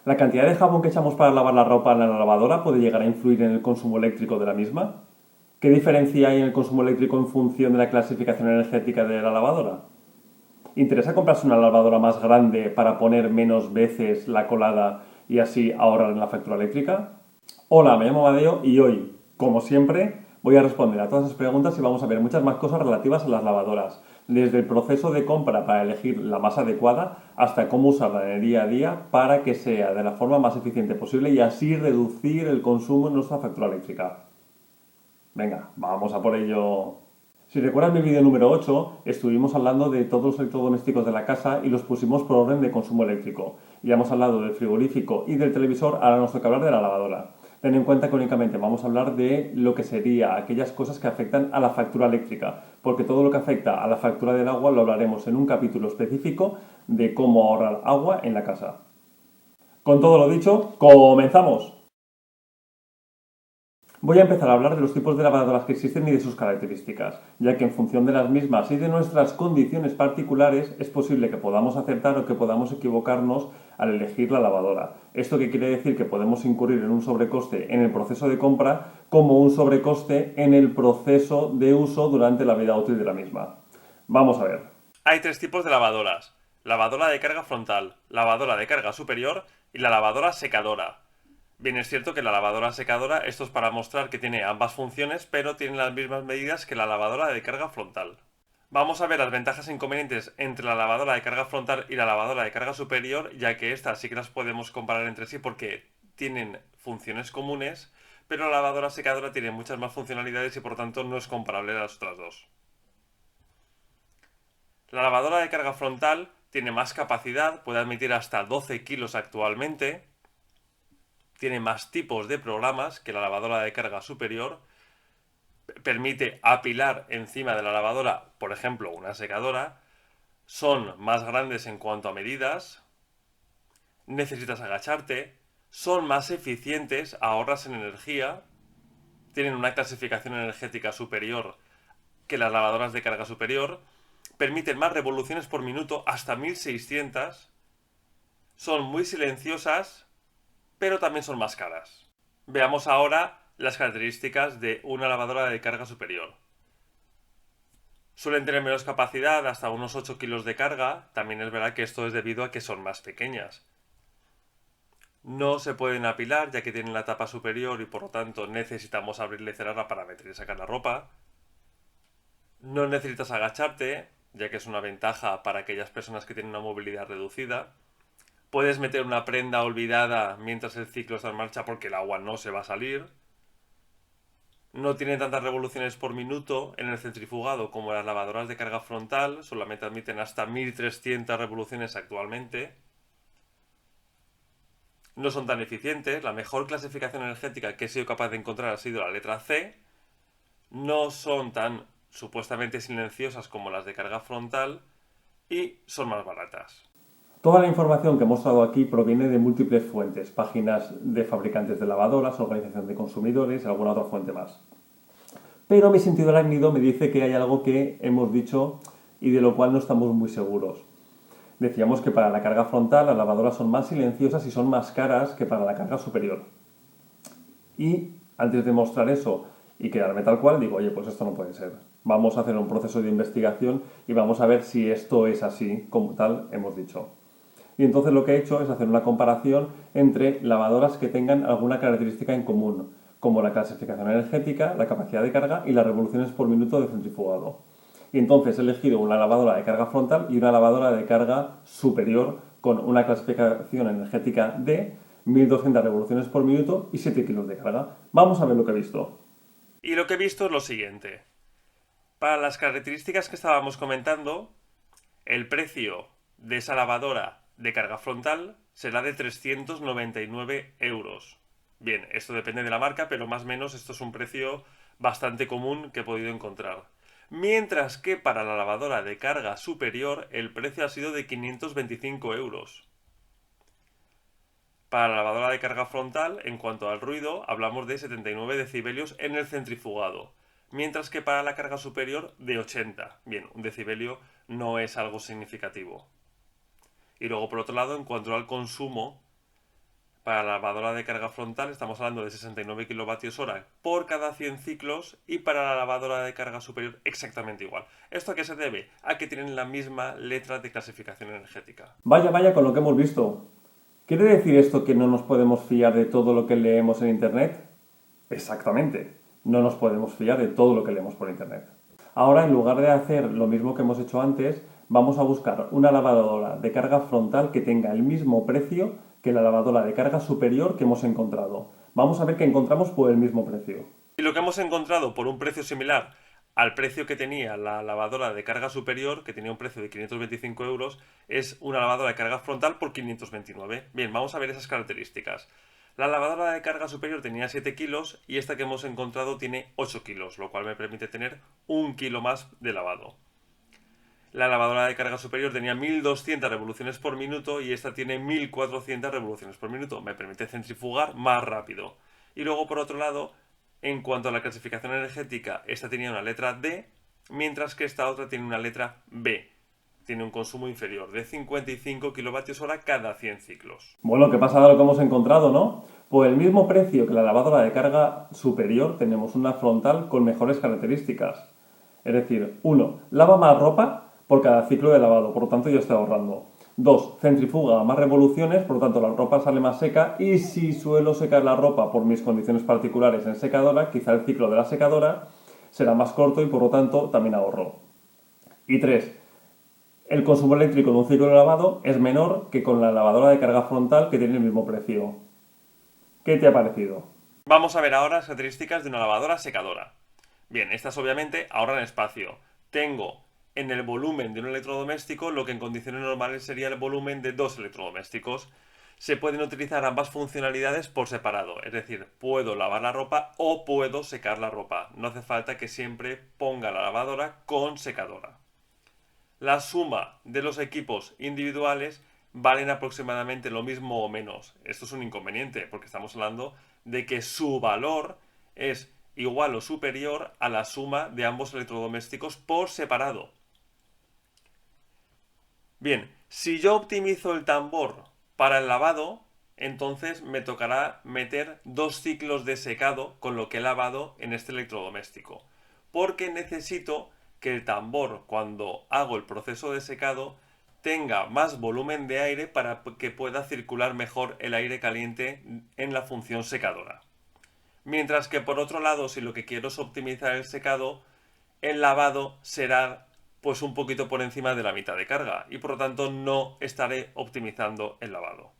¿La cantidad de jabón que echamos para lavar la ropa en la lavadora puede llegar a influir en el consumo eléctrico de la misma? ¿Qué diferencia hay en el consumo eléctrico en función de la clasificación energética de la lavadora? ¿Interesa comprarse una lavadora más grande para poner menos veces la colada y así ahorrar en la factura eléctrica? Hola, me llamo Madeo y hoy, como siempre, voy a responder a todas esas preguntas y vamos a ver muchas más cosas relativas a las lavadoras, desde el proceso de compra para elegir la más adecuada hasta cómo usarla en el día a día para que sea de la forma más eficiente posible y así reducir el consumo en nuestra factura eléctrica. Venga, vamos a por ello. Si recuerdas mi vídeo número 8, estuvimos hablando de todos los electrodomésticos de la casa y los pusimos por orden de consumo eléctrico. Ya hemos hablado del frigorífico y del televisor, ahora nos toca hablar de la lavadora. Ten en cuenta que únicamente vamos a hablar de lo que sería aquellas cosas que afectan a la factura eléctrica, porque todo lo que afecta a la factura del agua lo hablaremos en un capítulo específico de cómo ahorrar agua en la casa. Con todo lo dicho, ¡comenzamos! Voy a empezar a hablar de los tipos de lavadoras que existen y de sus características, ya que en función de las mismas y de nuestras condiciones particulares es posible que podamos acertar o que podamos equivocarnos al elegir la lavadora. ¿Esto qué quiere decir? Que podemos incurrir en un sobrecoste en el proceso de compra como un sobrecoste en el proceso de uso durante la vida útil de la misma. Vamos a ver. Hay tres tipos de lavadoras: lavadora de carga frontal, lavadora de carga superior y la lavadora secadora. Bien, es cierto que la lavadora secadora, esto es para mostrar que tiene ambas funciones, pero tiene las mismas medidas que la lavadora de carga frontal. Vamos a ver las ventajas e inconvenientes entre la lavadora de carga frontal y la lavadora de carga superior, ya que estas sí que las podemos comparar entre sí porque tienen funciones comunes, pero la lavadora secadora tiene muchas más funcionalidades y por tanto no es comparable a las otras dos. La lavadora de carga frontal tiene más capacidad, puede admitir hasta 12 kilos actualmente. Tiene más tipos de programas que la lavadora de carga superior. Permite apilar encima de la lavadora, por ejemplo, una secadora. Son más grandes en cuanto a medidas. Necesitas agacharte. Son más eficientes, ahorras en energía. Tienen una clasificación energética superior que las lavadoras de carga superior. Permiten más revoluciones por minuto, hasta 1600. Son muy silenciosas, pero también son más caras. Veamos ahora las características de una lavadora de carga superior. Suelen tener menos capacidad, hasta unos 8 kilos de carga. También es verdad que esto es debido a que son más pequeñas. No se pueden apilar ya que tienen la tapa superior y por lo tanto necesitamos abrirla y cerrarla para meter y sacar la ropa. No necesitas agacharte, ya que es una ventaja para aquellas personas que tienen una movilidad reducida. Puedes meter una prenda olvidada mientras el ciclo está en marcha porque el agua no se va a salir. No tienen tantas revoluciones por minuto en el centrifugado como las lavadoras de carga frontal, solamente admiten hasta 1300 revoluciones actualmente. No son tan eficientes, la mejor clasificación energética que he sido capaz de encontrar ha sido la letra C. No son tan supuestamente silenciosas como las de carga frontal y son más baratas. Toda la información que he mostrado aquí proviene de múltiples fuentes, páginas de fabricantes de lavadoras, organización de consumidores y alguna otra fuente más. Pero mi sentido arácnido me dice que hay algo que hemos dicho y de lo cual no estamos muy seguros. Decíamos que para la carga frontal las lavadoras son más silenciosas y son más caras que para la carga superior. Y antes de mostrar eso y quedarme tal cual, digo, oye, pues esto no puede ser. Vamos a hacer un proceso de investigación y vamos a ver si esto es así, como tal hemos dicho. Y entonces lo que he hecho es hacer una comparación entre lavadoras que tengan alguna característica en común, como la clasificación energética, la capacidad de carga y las revoluciones por minuto de centrifugado. Y entonces he elegido una lavadora de carga frontal y una lavadora de carga superior con una clasificación energética de 1200 revoluciones por minuto y 7 kilos de carga. Vamos a ver lo que he visto. Y lo que he visto es lo siguiente. Para las características que estábamos comentando, el precio de esa lavadora de carga frontal será de 399 euros. Bien, esto depende de la marca, pero más o menos esto es un precio bastante común que he podido encontrar. Mientras que para la lavadora de carga superior el precio ha sido de 525 euros. Para la lavadora de carga frontal, en cuanto al ruido, hablamos de 79 decibelios en el centrifugado, mientras que para la carga superior de 80. Bien, un decibelio no es algo significativo. Y luego, por otro lado, en cuanto al consumo, Para la lavadora de carga frontal estamos hablando de 69 kWh por cada 100 ciclos y para la lavadora de carga superior exactamente igual. ¿Esto a qué se debe? A que tienen la misma letra de clasificación energética. Vaya, vaya con lo que hemos visto. ¿Quiere decir esto que no nos podemos fiar de todo lo que leemos en Internet? Exactamente, no nos podemos fiar de todo lo que leemos por Internet. Ahora, en lugar de hacer lo mismo que hemos hecho antes, vamos a buscar una lavadora de carga frontal que tenga el mismo precio que la lavadora de carga superior que hemos encontrado. Vamos a ver qué encontramos por el mismo precio. Y lo que hemos encontrado por un precio similar al precio que tenía la lavadora de carga superior, que tenía un precio de 525 euros, es una lavadora de carga frontal por 529. Bien, vamos a ver esas características. La lavadora de carga superior tenía 7 kilos y esta que hemos encontrado tiene 8 kilos, lo cual me permite tener 1 kilo más de lavado. La lavadora de carga superior tenía 1200 revoluciones por minuto y esta tiene 1400 revoluciones por minuto. Me permite centrifugar más rápido. Y luego, por otro lado, en cuanto a la clasificación energética, esta tenía una letra D, mientras que esta otra tiene una letra B. Tiene un consumo inferior de 55 kWh cada 100 ciclos. Bueno, ¿qué pasa de lo que hemos encontrado, no? Por el mismo precio que la lavadora de carga superior, tenemos una frontal con mejores características. Es decir, 1. Lava más ropa por cada ciclo de lavado, por lo tanto yo estoy ahorrando. 2. Centrifuga más revoluciones, por lo tanto la ropa sale más seca y si suelo secar la ropa por mis condiciones particulares en secadora, quizá el ciclo de la secadora será más corto y por lo tanto también ahorro. Y 3. El consumo eléctrico de un ciclo de lavado es menor que con la lavadora de carga frontal que tiene el mismo precio. ¿Qué te ha parecido? Vamos a ver ahora las características de una lavadora secadora. Bien, estas obviamente ahorran espacio. Tengo en el volumen de un electrodoméstico lo que en condiciones normales sería el volumen de dos electrodomésticos. Se pueden utilizar ambas funcionalidades por separado, es decir, puedo lavar la ropa o puedo secar la ropa. No hace falta que siempre ponga la lavadora con secadora. La suma de los equipos individuales valen aproximadamente lo mismo o menos. Esto es un inconveniente porque estamos hablando de que su valor es igual o superior a la suma de ambos electrodomésticos por separado. Bien, si yo optimizo el tambor para el lavado, entonces me tocará meter 2 ciclos de secado con lo que he lavado en este electrodoméstico. Porque necesito que el tambor, cuando hago el proceso de secado, tenga más volumen de aire para que pueda circular mejor el aire caliente en la función secadora. Mientras que por otro lado, si lo que quiero es optimizar el secado, el lavado será pues un poquito por encima de la mitad de carga y por lo tanto no estaré optimizando el lavado.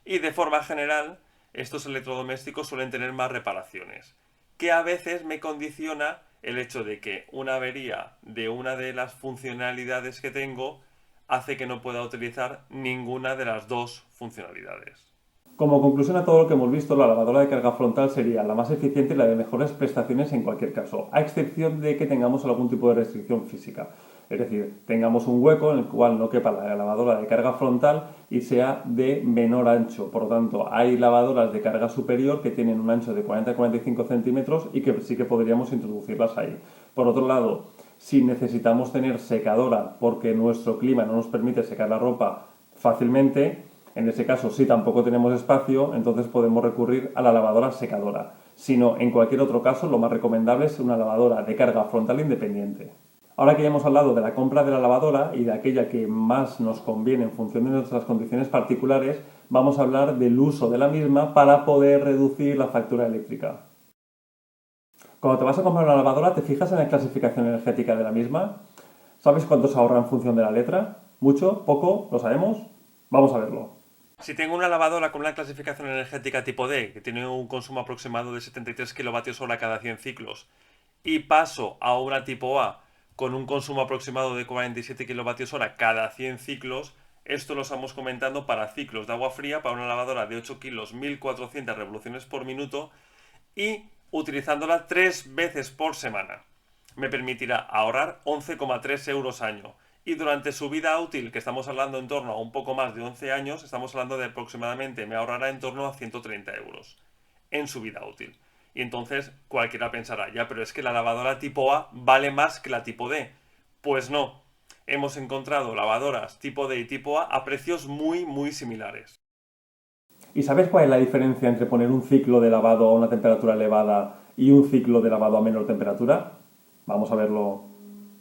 Y de forma general, estos electrodomésticos suelen tener más reparaciones, que a veces me condiciona el hecho de que una avería de una de las funcionalidades que tengo hace que no pueda utilizar ninguna de las dos funcionalidades. Como conclusión a todo lo que hemos visto, la lavadora de carga frontal sería la más eficiente y la de mejores prestaciones en cualquier caso, a excepción de que tengamos algún tipo de restricción física. Es decir, tengamos un hueco en el cual no quepa la lavadora de carga frontal y sea de menor ancho. Por lo tanto, hay lavadoras de carga superior que tienen un ancho de 40 a 45 centímetros y que sí que podríamos introducirlas ahí. Por otro lado, si necesitamos tener secadora porque nuestro clima no nos permite secar la ropa fácilmente, en ese caso, si tampoco tenemos espacio, entonces podemos recurrir a la lavadora secadora. Si no, en cualquier otro caso, lo más recomendable es una lavadora de carga frontal independiente. Ahora que ya hemos hablado de la compra de la lavadora y de aquella que más nos conviene en función de nuestras condiciones particulares, vamos a hablar del uso de la misma para poder reducir la factura eléctrica. Cuando te vas a comprar una lavadora, ¿te fijas en la clasificación energética de la misma? ¿Sabes cuánto se ahorra en función de la letra? ¿Mucho? ¿Poco? ¿Lo sabemos? Vamos a verlo. Si tengo una lavadora con una clasificación energética tipo D, que tiene un consumo aproximado de 73 kWh cada 100 ciclos, y paso a una tipo A con un consumo aproximado de 47 kWh cada 100 ciclos, esto lo estamos comentando para ciclos de agua fría, para una lavadora de 8 kilos, 1400 revoluciones por minuto, y utilizándola 3 veces por semana. Me permitirá ahorrar 11,3 euros año. Y durante su vida útil, que estamos hablando en torno a un poco más de 11 años, estamos hablando de aproximadamente, me ahorrará en torno a 130 euros en su vida útil. Y entonces cualquiera pensará, ya, pero es que la lavadora tipo A vale más que la tipo D. Pues no, hemos encontrado lavadoras tipo D y tipo A precios muy similares. ¿Y sabes cuál es la diferencia entre poner un ciclo de lavado a una temperatura elevada y un ciclo de lavado a menor temperatura? Vamos a verlo.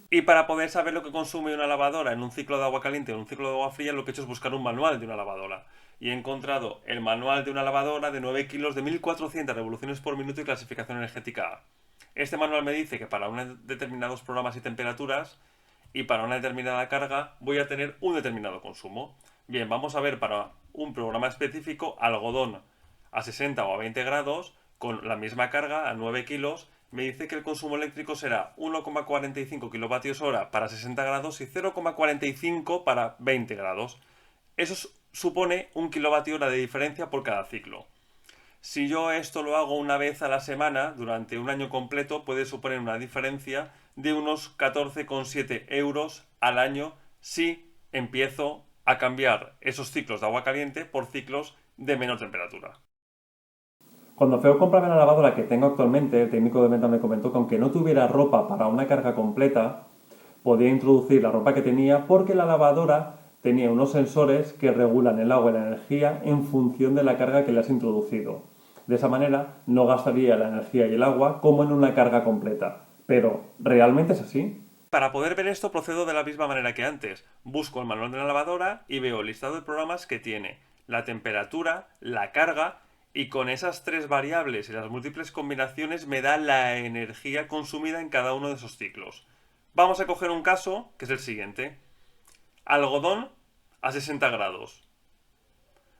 Y para poder saber lo que consume una lavadora en un ciclo de agua caliente o en un ciclo de agua fría, lo que he hecho es buscar un manual de una lavadora. Y he encontrado el manual de una lavadora de 9 kilos de 1400 revoluciones por minuto y clasificación energética A. Este manual me dice que para determinados programas y temperaturas y para una determinada carga voy a tener un determinado consumo. Bien, vamos a ver para un programa específico algodón a 60 o a 20 grados con la misma carga a 9 kilos. Me dice que el consumo eléctrico será 1,45 kilovatios hora para 60 grados y 0,45 para 20 grados. Eso supone 1 kilovatio hora de diferencia por cada ciclo. Si yo esto lo hago una vez a la semana, durante un año completo, puede suponer una diferencia de unos 14,7 euros al año si empiezo a cambiar esos ciclos de agua caliente por ciclos de menor temperatura. Cuando fui a comprarme la lavadora que tengo actualmente, el técnico de venta me comentó que aunque no tuviera ropa para una carga completa, podía introducir la ropa que tenía porque la lavadora tenía unos sensores que regulan el agua y la energía en función de la carga que le has introducido. De esa manera no gastaría la energía y el agua como en una carga completa. Pero, ¿realmente es así? Para poder ver esto procedo de la misma manera que antes. Busco el manual de la lavadora y veo el listado de programas que tiene la temperatura, la carga y con esas tres variables y las múltiples combinaciones me da la energía consumida en cada uno de esos ciclos. Vamos a coger un caso que es el siguiente. Algodón a 60 grados.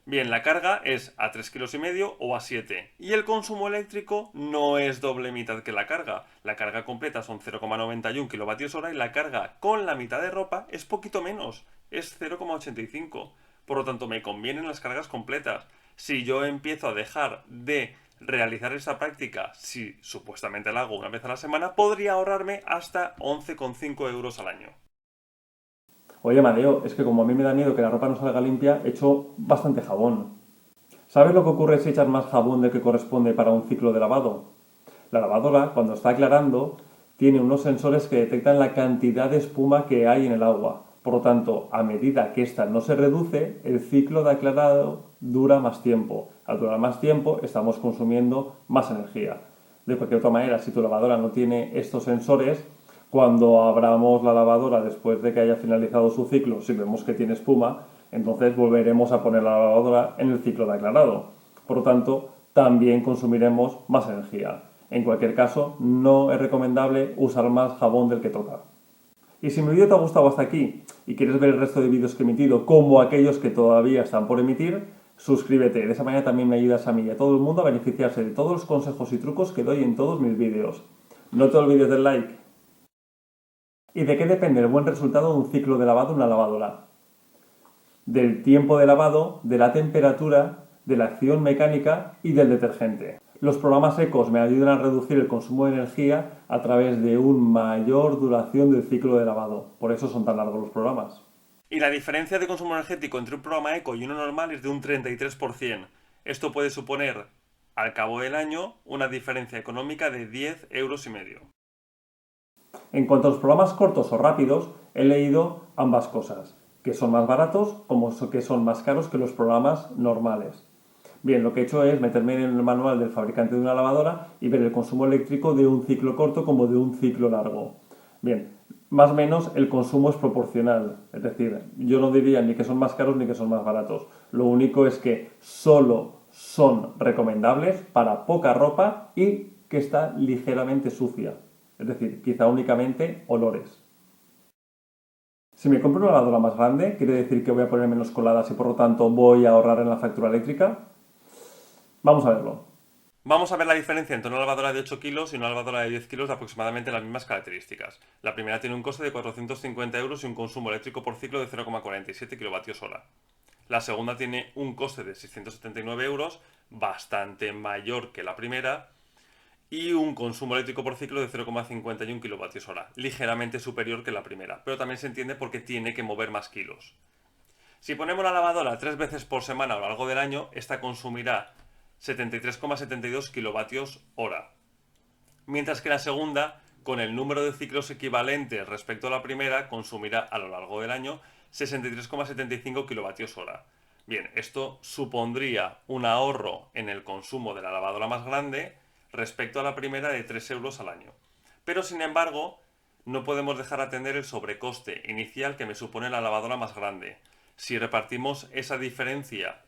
Bien, la carga es a 3,5 kg o a 7. Y el consumo eléctrico no es doble mitad que la carga. La carga completa son 0,91 kilovatios hora y la carga con la mitad de ropa es poquito menos, es 0,85. Por lo tanto, me convienen las cargas completas. Si yo empiezo a dejar de realizar esta práctica, si supuestamente la hago una vez a la semana, podría ahorrarme hasta 11,5 euros al año. Oye, Amadeo, es que como a mí me da miedo que la ropa no salga limpia, echo bastante jabón. ¿Sabes lo que ocurre si echas más jabón del que corresponde para un ciclo de lavado? La lavadora, cuando está aclarando, tiene unos sensores que detectan la cantidad de espuma que hay en el agua. Por lo tanto, a medida que ésta no se reduce, el ciclo de aclarado dura más tiempo. Al durar más tiempo, estamos consumiendo más energía. De cualquier otra manera, si tu lavadora no tiene estos sensores, cuando abramos la lavadora después de que haya finalizado su ciclo, si vemos que tiene espuma, entonces volveremos a poner la lavadora en el ciclo de aclarado. Por lo tanto, también consumiremos más energía. En cualquier caso, no es recomendable usar más jabón del que toca. Y si mi vídeo te ha gustado hasta aquí y quieres ver el resto de vídeos que he emitido, como aquellos que todavía están por emitir, suscríbete. De esa manera también me ayudas a mí y a todo el mundo a beneficiarse de todos los consejos y trucos que doy en todos mis vídeos. No te olvides del like. ¿Y de qué depende el buen resultado de un ciclo de lavado en una lavadora? Del tiempo de lavado, de la temperatura, de la acción mecánica y del detergente. Los programas Ecos me ayudan a reducir el consumo de energía a través de una mayor duración del ciclo de lavado. Por eso son tan largos los programas. Y la diferencia de consumo energético entre un programa eco y uno normal es de un 33%. Esto puede suponer, al cabo del año, una diferencia económica de 10,5 euros. En cuanto a los programas cortos o rápidos, he leído ambas cosas, que son más baratos como que son más caros que los programas normales. Bien, lo que he hecho es meterme en el manual del fabricante de una lavadora y ver el consumo eléctrico de un ciclo corto como de un ciclo largo. Bien, más o menos el consumo es proporcional, es decir, yo no diría ni que son más caros ni que son más baratos. Lo único es que solo son recomendables para poca ropa y que está ligeramente sucia. Es decir, quizá únicamente olores. Si me compro una lavadora más grande, ¿quiere decir que voy a poner menos coladas y por lo tanto voy a ahorrar en la factura eléctrica? Vamos a verlo. Vamos a ver la diferencia entre una lavadora de 8 kilos y una lavadora de 10 kilos de aproximadamente las mismas características. La primera tiene un coste de 450 euros y un consumo eléctrico por ciclo de 0,47 kilovatios hora. La segunda tiene un coste de 679 euros, bastante mayor que la primera, y un consumo eléctrico por ciclo de 0,51 kilovatios hora, ligeramente superior que la primera, pero también se entiende porque tiene que mover más kilos. Si ponemos la lavadora 3 veces por semana a lo largo del año, esta consumirá 73,72 kilovatios hora, mientras que la segunda, con el número de ciclos equivalentes respecto a la primera, consumirá a lo largo del año 63,75 kilovatios hora. Bien, esto supondría un ahorro en el consumo de la lavadora más grande respecto a la primera de 3 euros al año. Pero sin embargo, no podemos dejar atender el sobrecoste inicial que me supone la lavadora más grande. Si repartimos esa diferencia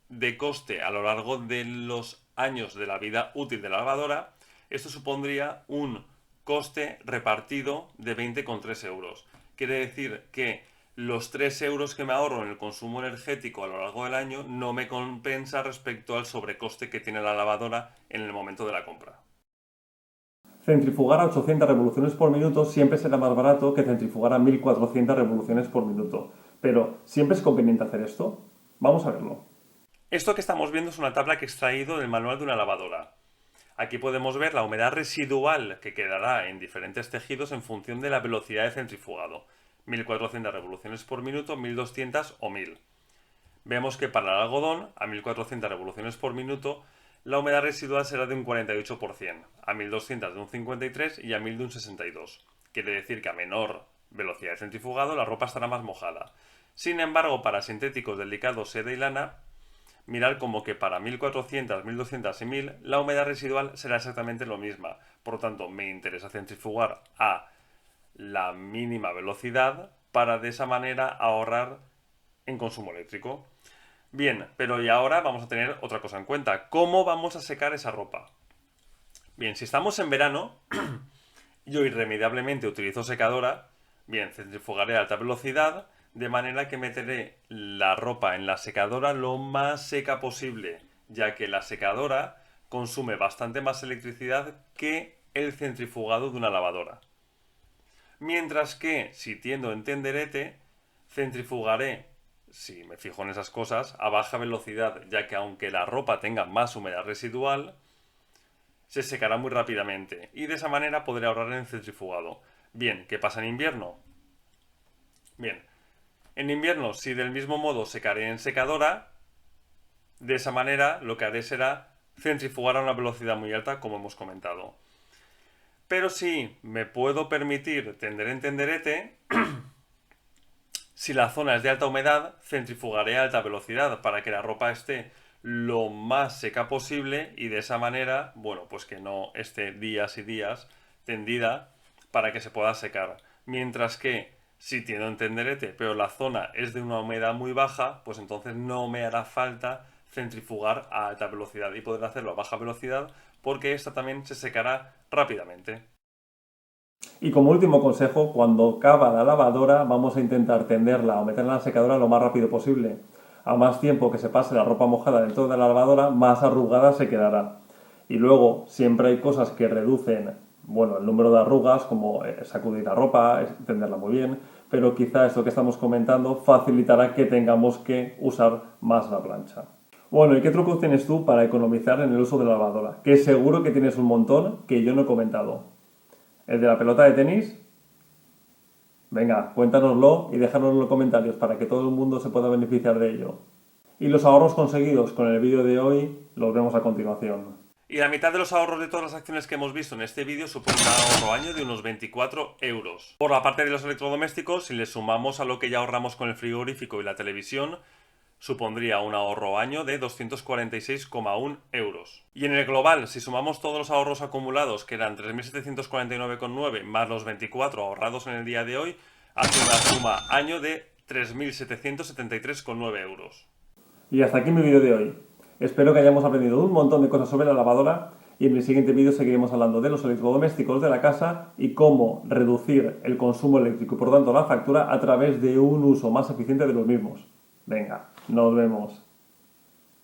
de coste a lo largo de los años de la vida útil de la lavadora, esto supondría un coste repartido de 20,3 euros. Quiere decir que los 3 euros que me ahorro en el consumo energético a lo largo del año no me compensa respecto al sobrecoste que tiene la lavadora en el momento de la compra. Centrifugar a 800 revoluciones por minuto siempre será más barato que centrifugar a 1400 revoluciones por minuto. Pero, ¿siempre es conveniente hacer esto? Vamos a verlo. Esto que estamos viendo es una tabla que he extraído del manual de una lavadora. Aquí podemos ver la humedad residual que quedará en diferentes tejidos en función de la velocidad de centrifugado. 1400 revoluciones por minuto, 1200 o 1000. Vemos que para el algodón, a 1400 revoluciones por minuto, la humedad residual será de un 48%, a 1200 de un 53% y a 1000 de un 62%. Quiere decir que a menor velocidad de centrifugado la ropa estará más mojada. Sin embargo, para sintéticos delicados, seda y lana, mirar como que para 1400, 1200 y 1000 la humedad residual será exactamente lo misma. Por lo tanto, me interesa centrifugar a la mínima velocidad para de esa manera ahorrar en consumo eléctrico. Bien, pero y ahora vamos a tener otra cosa en cuenta. ¿Cómo vamos a secar esa ropa? Bien, si estamos en verano, yo irremediablemente utilizo secadora. Bien, centrifugaré a alta velocidad, de manera que meteré la ropa en la secadora lo más seca posible, ya que la secadora consume bastante más electricidad que el centrifugado de una lavadora. Mientras que, si tiendo en tenderete, centrifugaré, si me fijo en esas cosas, a baja velocidad, ya que aunque la ropa tenga más humedad residual, se secará muy rápidamente y de esa manera podré ahorrar en el centrifugado. Bien, ¿qué pasa en invierno? Bien, en invierno, si del mismo modo secaré en secadora, de esa manera lo que haré será centrifugar a una velocidad muy alta, como hemos comentado. Pero si me puedo permitir tender en tenderete, si la zona es de alta humedad, centrifugaré a alta velocidad para que la ropa esté lo más seca posible y de esa manera, bueno, pues que no esté días y días tendida para que se pueda secar. Mientras que si tiendo en tenderete, pero la zona es de una humedad muy baja, pues entonces no me hará falta centrifugar a alta velocidad y poder hacerlo a baja velocidad porque esta también se secará rápidamente. Y como último consejo, cuando cava la lavadora, vamos a intentar tenderla o meterla en la secadora lo más rápido posible. A más tiempo que se pase la ropa mojada dentro de la lavadora, más arrugada se quedará. Y luego, siempre hay cosas que reducen, bueno, el número de arrugas, como sacudir la ropa, tenderla muy bien, pero quizá esto que estamos comentando facilitará que tengamos que usar más la plancha. Bueno, ¿y qué trucos tienes tú para economizar en el uso de la lavadora? Que seguro que tienes un montón que yo no he comentado. ¿El de la pelota de tenis? Venga, cuéntanoslo y déjanos en los comentarios para que todo el mundo se pueda beneficiar de ello. Y los ahorros conseguidos con el vídeo de hoy los vemos a continuación. Y la mitad de los ahorros de todas las acciones que hemos visto en este vídeo supone un ahorro año de unos 24 euros. Por la parte de los electrodomésticos, si le sumamos a lo que ya ahorramos con el frigorífico y la televisión, supondría un ahorro año de 246,1 euros. Y en el global, si sumamos todos los ahorros acumulados, que eran 3.749,9 más los 24 ahorrados en el día de hoy, hace una suma año de 3.773,9 euros. Y hasta aquí mi vídeo de hoy. Espero que hayamos aprendido un montón de cosas sobre la lavadora y en el siguiente vídeo seguiremos hablando de los electrodomésticos de la casa y cómo reducir el consumo eléctrico y por tanto la factura a través de un uso más eficiente de los mismos. Venga, nos vemos.